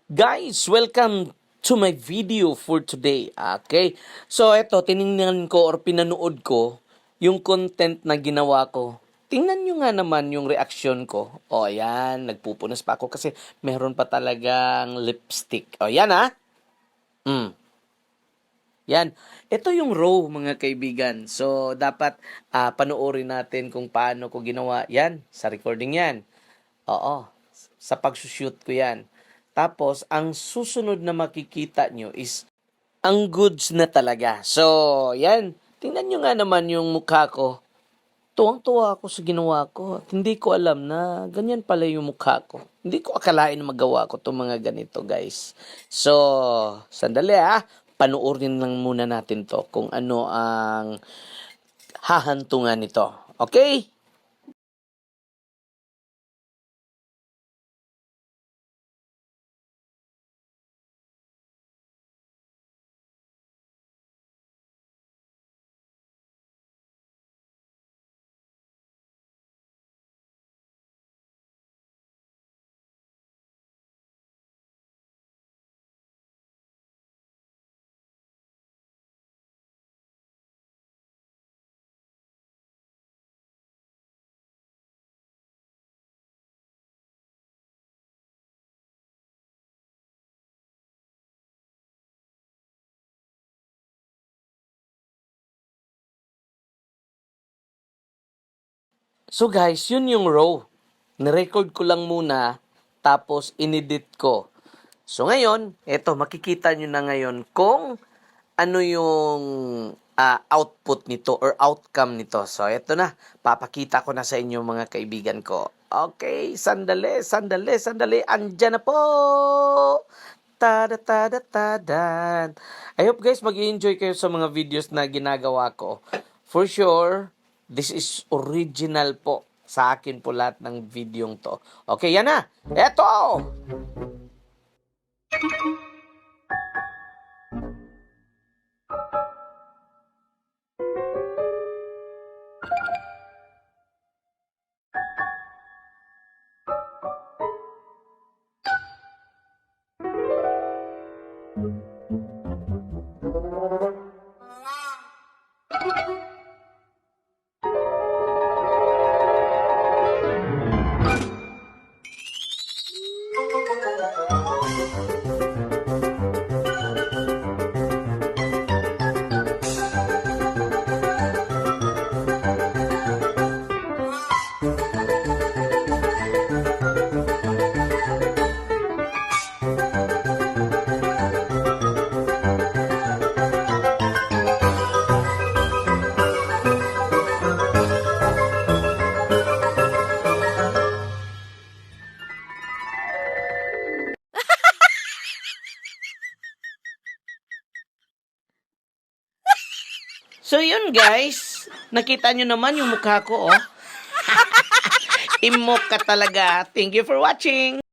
Guys, welcome to my video for today. Okay? So, eto, tiningnan ko or pinanood ko yung content na ginawa ko. Tingnan nyo nga naman yung reaction ko. O, yan. Nagpupunas pa ako kasi meron pa talagang lipstick. O, yan ha. Yan. Ito yung raw, mga kaibigan. So, dapat panoorin natin kung paano ko ginawa. Yan. Sa recording yan. Oo. Sa pagsushoot ko yan. Tapos, ang susunod na makikita nyo is ang goods na talaga. So, yan. Tingnan nyo nga naman yung mukha ko. Tuwang-tuwa ako sa ginawa ko. At hindi ko alam na ganyan pala yung mukha ko. Hindi ko akalain na magawa ko itong mga ganito, guys. So, sandali Panuorin lang muna natin to kung ano ang hahantungan nito. Okay? So guys, yun yung raw. Nirecord ko lang muna, tapos inedit ko. So ngayon, eto, makikita nyo na ngayon kung ano yung output nito or outcome nito. So eto na, papakita ko na sa inyo mga kaibigan ko. Okay, sandali, sandali, sandali. Andyan na po! Tada, tada, tadan. I hope guys mag-enjoy kayo sa mga videos na ginagawa ko. For sure, this is original po. Sa akin po lahat ng videong to. Okay, yan na. Eto! So yun guys, nakita nyo naman yung mukha ko, oh. Imok ka talaga. Thank you for watching.